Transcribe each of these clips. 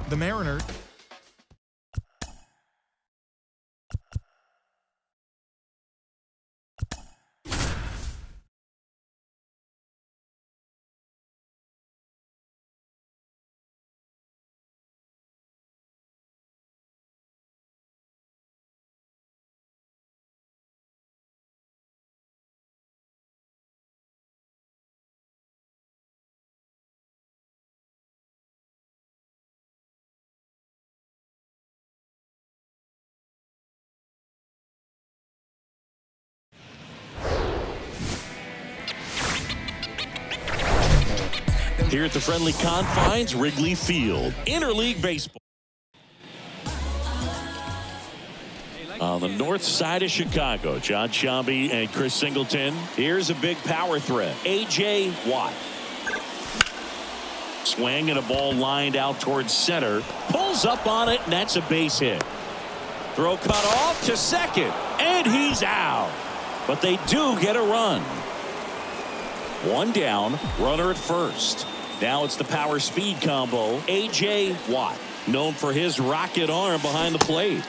The Mariners. Here at the friendly confines, Wrigley Field, interleague baseball. On the north side of Chicago, Jon Sciambi and Chris Singleton. Here's a big power threat. A.J. Watt. Swing and a ball lined out towards center. Pulls up on it, and that's a base hit. Throw cut off to second, and he's out. But they do get a run. One down, runner at first. Now it's the power speed combo. A.J. Watt, known for his rocket arm behind the plate.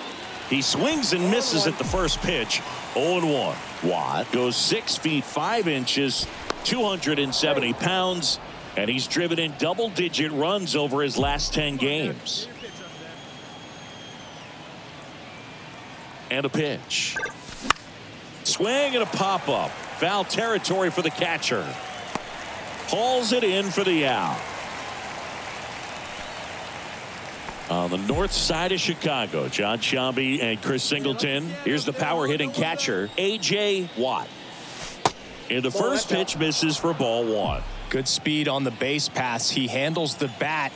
He swings and misses at the first pitch. 0-1. Watt goes 6 feet 5 inches, 270 pounds, and he's driven in double-digit runs over his last 10 games. And a pitch. Swing and a pop-up. Foul territory for the catcher. Hauls it in for the out. On the north side of Chicago, Jon Sciambi and Chris Singleton. Here's the power hitting catcher, A.J. Watt. In the first pitch, misses for ball one. Good speed on the base paths. He handles the bat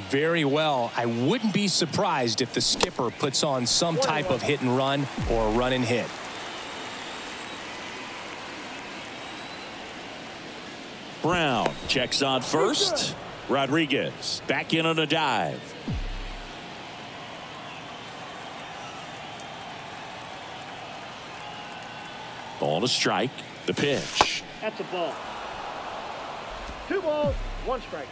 very well. I wouldn't be surprised if the skipper puts on some type of hit and run or run and hit. Brown checks on first. Rodriguez back in on a dive. Ball to strike. The pitch. That's a ball. 2 balls, 1 strike.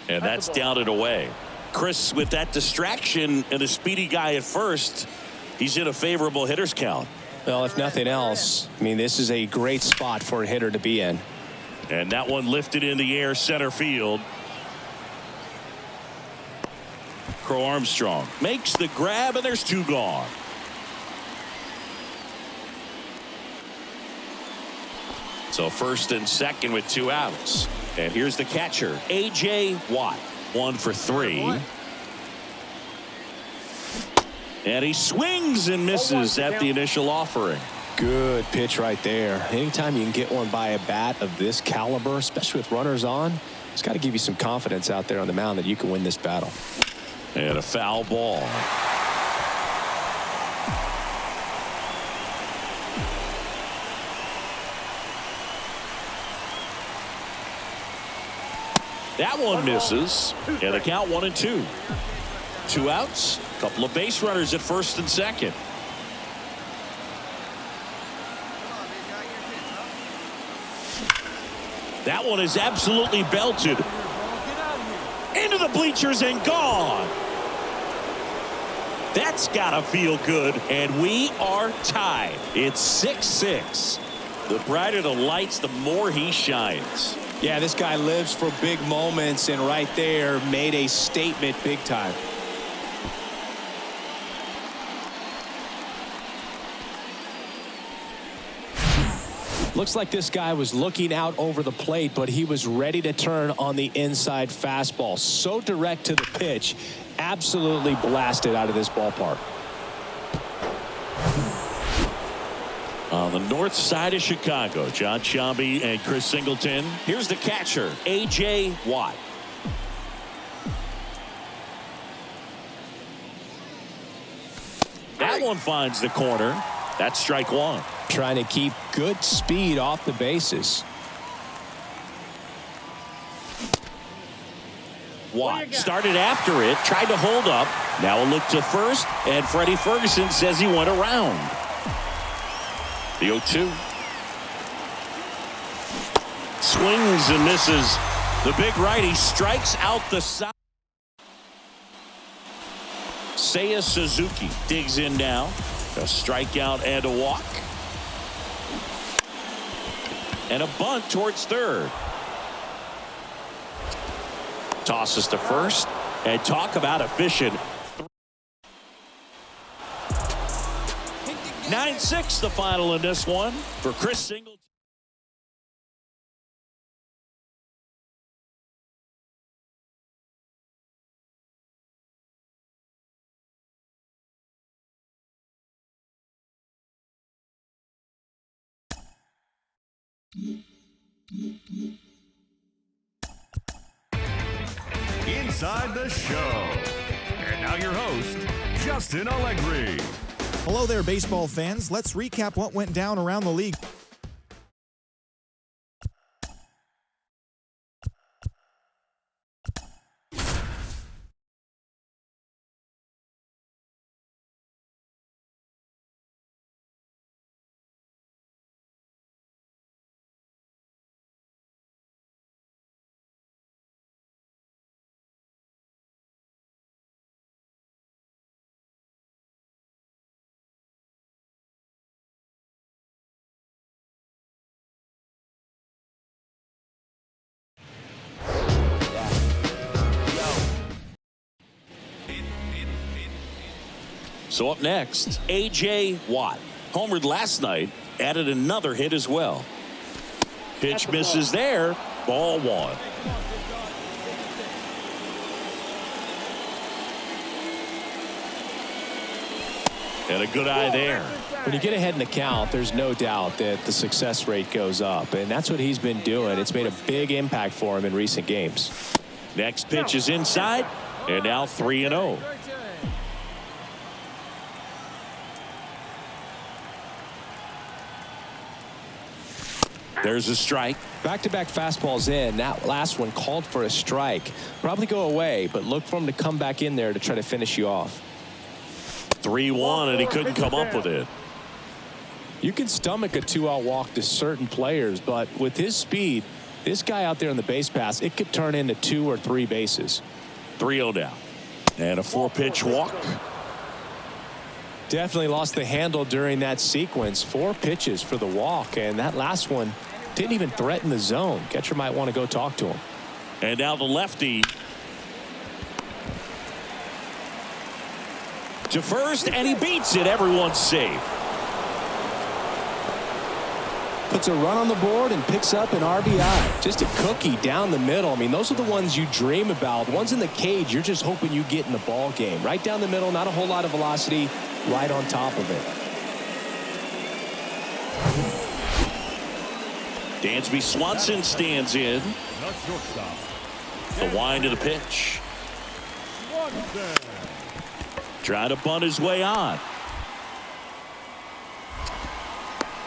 And that's down and away. Chris, with that distraction and a speedy guy at first, he's in a favorable hitter's count. Well, if nothing else, I mean, this is a great spot for a hitter to be in. And that one lifted in the air center field. Crow Armstrong makes the grab, and there's 2 gone. So first and second with 2 outs. And here's the catcher, A.J. Watt. 1 for 3. And he swings and misses at the initial offering. Good pitch right there. Anytime you can get one by a bat of this caliber, especially with runners on, it's got to give you some confidence out there on the mound that you can win this battle. And a foul ball. That one misses. And the count 1-2. 2 outs. A couple of base runners at first and second. That one is absolutely belted. Into the bleachers and gone. That's gotta feel good. And we are tied. It's 6-6. The brighter the lights, the more he shines. Yeah, this guy lives for big moments, and right there made a statement big time. Looks like this guy was looking out over the plate, but he was ready to turn on the inside fastball. So direct to the pitch, absolutely blasted out of this ballpark. On the north side of Chicago, Jon Sciambi and Chris Singleton. Here's the catcher, A.J. Watt. That one finds the corner. That's strike 1. Trying to keep good speed off the bases. Watt started after it, tried to hold up. Now a look to first, and Freddie Ferguson says he went around. The 0-2. Swings and misses. The big righty strikes out the side. Seiya Suzuki digs in now. A strikeout and a walk. And a bunt towards third. Tosses to first. And talk about efficient. 9-6 the final in this one for Chris Singleton. Inside the show. And now your host, Justin Allegri. Hello there, baseball fans. Let's recap what went down around the league. So up next, A.J. Watt. Homered last night, added another hit as well. Pitch misses there. Ball one. And a good eye there. When you get ahead in the count, there's no doubt that the success rate goes up, and that's what he's been doing. It's made a big impact for him in recent games. Next pitch is inside, and now 3-0. There's a strike. Back-to-back fastballs in. That last one called for a strike. Probably go away, but look for him to come back in there to try to finish you off. 3-1, and he couldn't come up with it. You can stomach a 2-out walk to certain players, but with his speed, this guy out there on the base pass, it could turn into 2 or 3 bases. 3-0 down. And a 4-pitch walk. Definitely lost the handle during that sequence. 4 pitches for the walk, and that last one didn't even threaten the zone. Catcher might want to go talk to him. And now the lefty to first, and he beats it. Everyone's safe. Puts a run on the board and picks up an RBI. Just a cookie down the middle. I mean, those are the ones you dream about. Ones in the cage, you're just hoping you get in the ball game. Right down the middle, not a whole lot of velocity, right on top of it. Dansby Swanson stands in. The wind of the pitch. Trying to bunt his way on.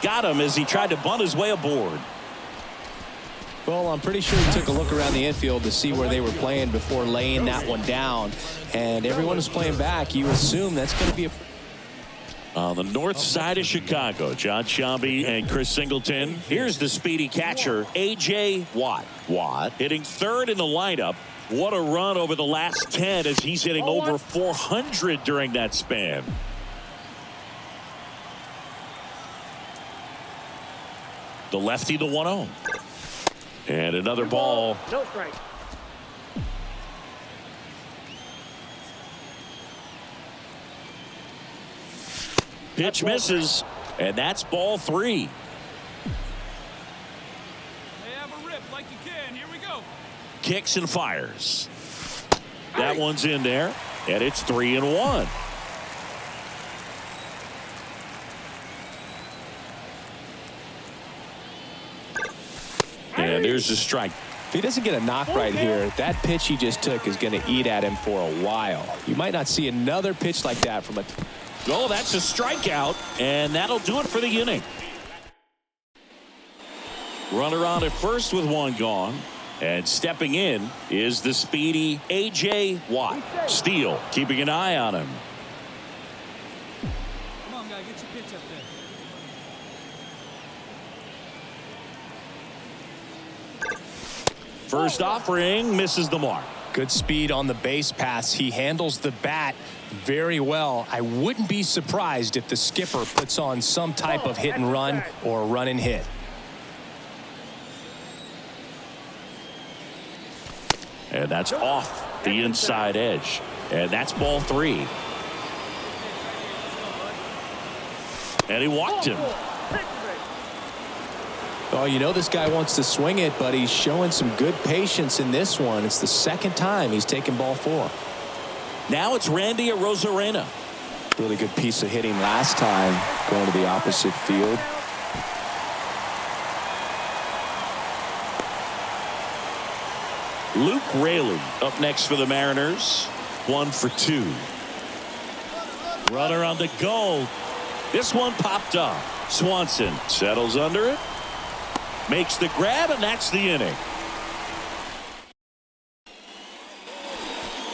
Got him as he tried to bunt his way aboard. Well, I'm pretty sure he took a look around the infield to see where they were playing before laying that one down. And everyone was playing back. You assume that's going to be a... On the north side of Chicago, John Sciambi and Chris Singleton. Here's the speedy catcher, A.J. Watt. Watt hitting third in the lineup. What a run over the last 10 as he's hitting over 400 during that span. The lefty, the 1-0. And another ball. No strike. Pitch misses, and that's ball 3. Hey, have a rip like you can. Here we go. Kicks and fires. That one's in there, and it's 3-1. And there's a strike. If he doesn't get a knock right here, that pitch he just took is going to eat at him for a while. You might not see another pitch like that from a... Oh, that's a strikeout, and that'll do it for the inning. Runner on at first with 1 gone. And stepping in is the speedy A.J. Watt. Steele keeping an eye on him. Come on, guy, get your pitch up there. First offering misses the mark. Good speed on the base paths. He handles the bat very well. I wouldn't be surprised if the skipper puts on some type of hit and run or run and hit. And that's off the inside edge. And that's ball 3. And he walked him. Oh, you know this guy wants to swing it, but he's showing some good patience in this one. It's the second time he's taken ball 4. Now it's Randy Arozarena. Really good piece of hitting last time going to the opposite field. Luke Raley up next for the Mariners. 1 for 2. Runner on the go. This one popped up. Swanson settles under it. Makes the grab, and that's the inning.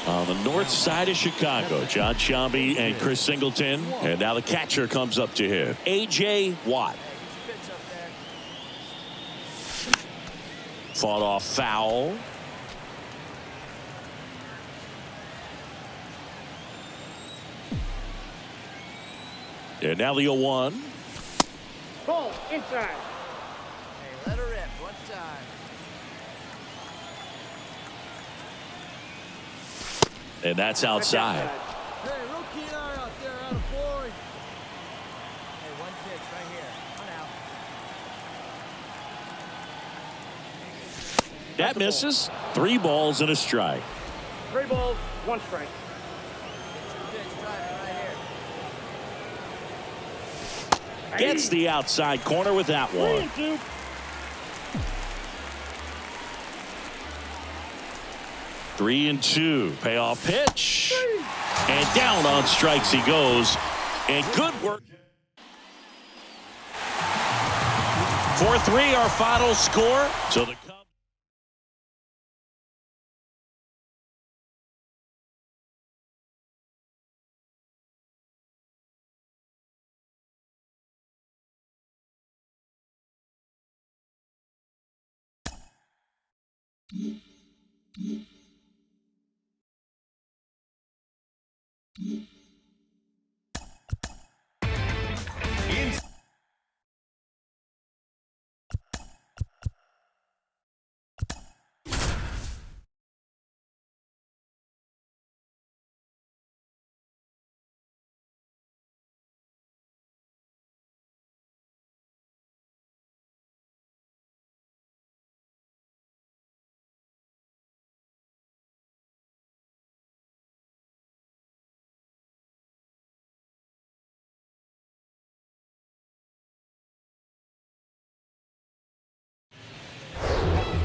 On the north side of Chicago, John Sciambi and Chris Singleton. And now the catcher comes up to hit. A.J. Watt. Fought off foul. And now the 0-1. Ball inside. Let her rip one time. And that's outside. Hey, real keen eye out there, out of boy. Hey, one pitch right here. One out. That misses. 3 balls and a strike. 3 balls, 1 strike. Pitch driving right here. Gets the outside corner with that one. 3-2. Three and 2. Payoff pitch. And down on strikes he goes. And good work. 4-3 our final score. So the Cubs.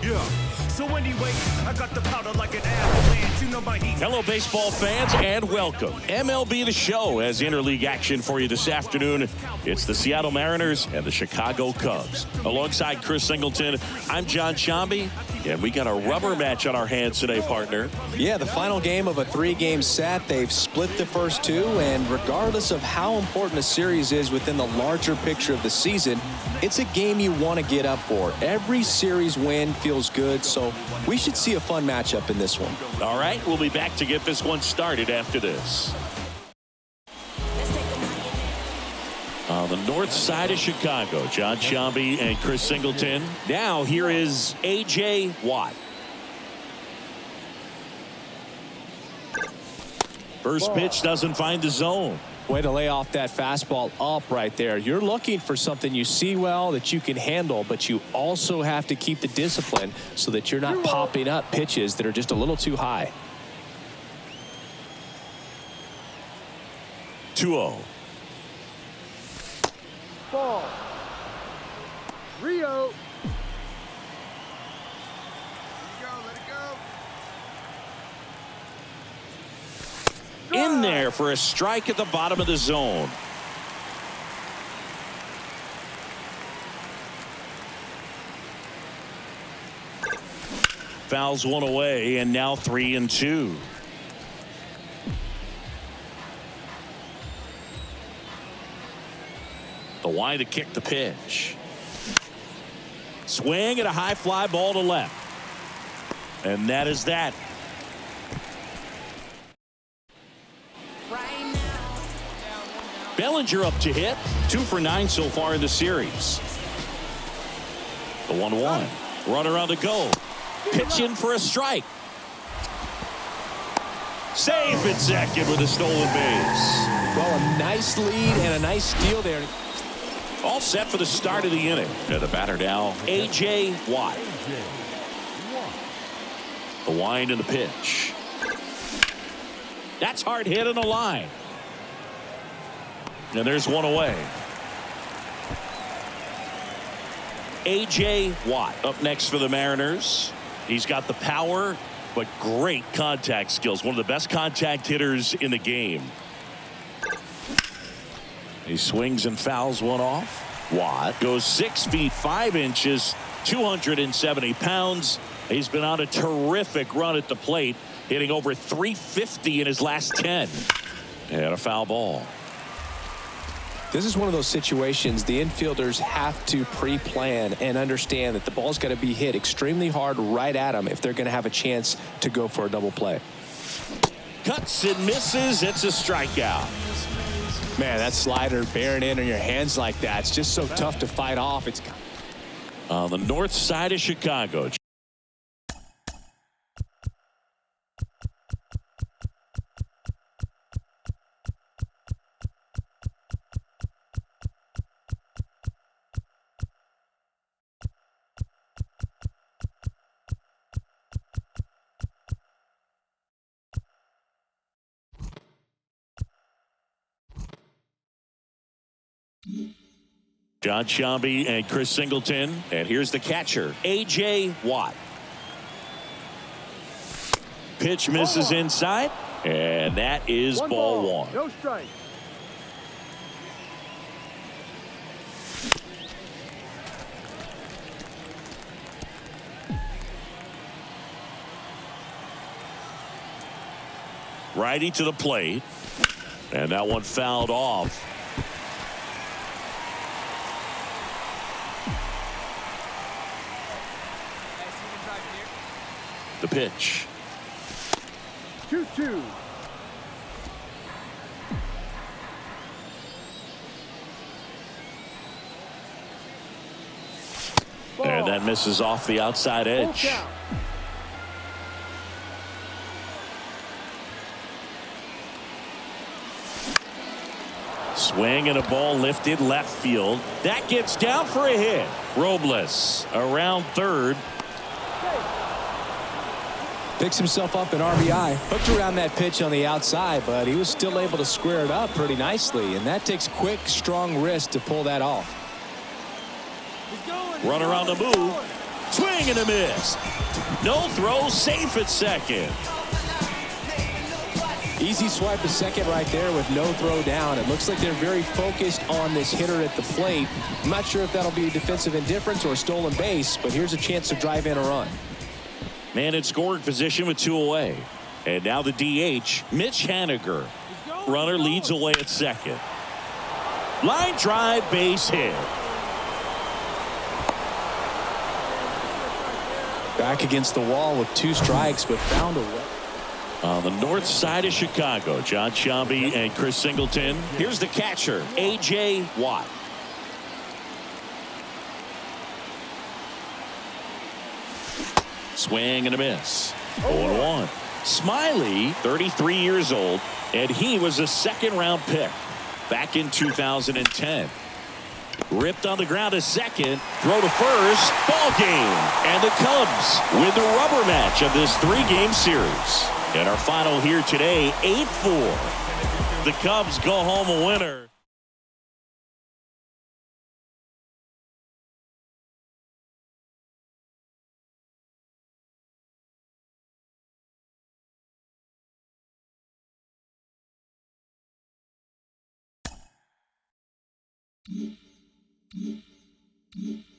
Yeah. So anyway, I got the powder like an avalanche. You know my heat. Hello, baseball fans, and welcome. MLB The Show has interleague action for you this afternoon. It's the Seattle Mariners and the Chicago Cubs. Alongside Chris Singleton, I'm John Sciambi, and we got a rubber match on our hands today, partner. Yeah, the final game of a 3-game set. They've split the first 2, and regardless of how important a series is within the larger picture of the season, it's a game you want to get up for. Every series win feels good, so we should see a fun matchup in this one. All right, we'll be back to get this one started after this. On the north side of Chicago, John Sciambi and Chris Singleton. Now here is A.J. Watt. First pitch doesn't find the zone. Way to lay off that fastball up right there. You're looking for something you see well that you can handle, but you also have to keep the discipline so that you're not popping up pitches that are just a little too high. 2-0. Ball. Rio. In there for a strike at the bottom of the zone. Fouls one away, and now 3-2. The wide to kick the pitch. Swing and a high fly ball to left. And that is that. Bellinger up to hit. 2 for 9 so far in the series. The 1-1. Runner on the go. Pitch in for a strike. Safe at second with a stolen base. Well, a nice lead and a nice steal there. All set for the start of the inning. And the batter now, A.J. Watt. The wind and the pitch. That's hard hit in the line. And there's one away. A.J. Watt up next for the Mariners. He's got the power, but great contact skills. One of the best contact hitters in the game. He swings and fouls one off. Watt goes 6 feet 5 inches, 270 pounds. He's been on a terrific run at the plate, hitting over 350 in his last 10. And a foul ball. This is one of those situations the infielders have to pre-plan and understand that the ball's got to be hit extremely hard right at them if they're going to have a chance to go for a double play. Cuts and misses. It's a strikeout. Man, that slider bearing in on your hands like that, it's just so tough to fight off. It's on the north side of Chicago. John Sciambi and Chris Singleton. And here's the catcher, A.J. Watt. Pitch misses inside. And that is ball 1. No strike. Righty to the plate. And that one fouled off. The pitch. 2-2. And that misses off the outside edge. Swing and a ball lifted left field. That gets down for a hit. Robles around third. picks himself up an RBI. Hooked around that pitch on the outside, but he was still able to square it up pretty nicely, and that takes quick, strong wrist to pull that off. Runner on the move. Swing and a miss. No throw, safe at second. Easy swipe to second right there with no throw down. It looks like they're very focused on this hitter at the plate. I'm not sure if that'll be defensive indifference or a stolen base, but here's a chance to drive in a run. Man in scoring position with 2 away. And now the DH, Mitch Haniger. Runner leads away at second. Line drive, base hit. Back against the wall with 2 strikes, but found a way. On the north side of Chicago, John Sciambi and Chris Singleton. Here's the catcher, A.J. Watt. Swing and a miss. 0-1. Smiley, 33 years old, and he was a second-round pick back in 2010. Ripped on the ground to second. Throw to first. Ball game. And the Cubs win the rubber match of this 3-game series. And our final here today, 8-4. The Cubs go home a winner. Mm-hmm.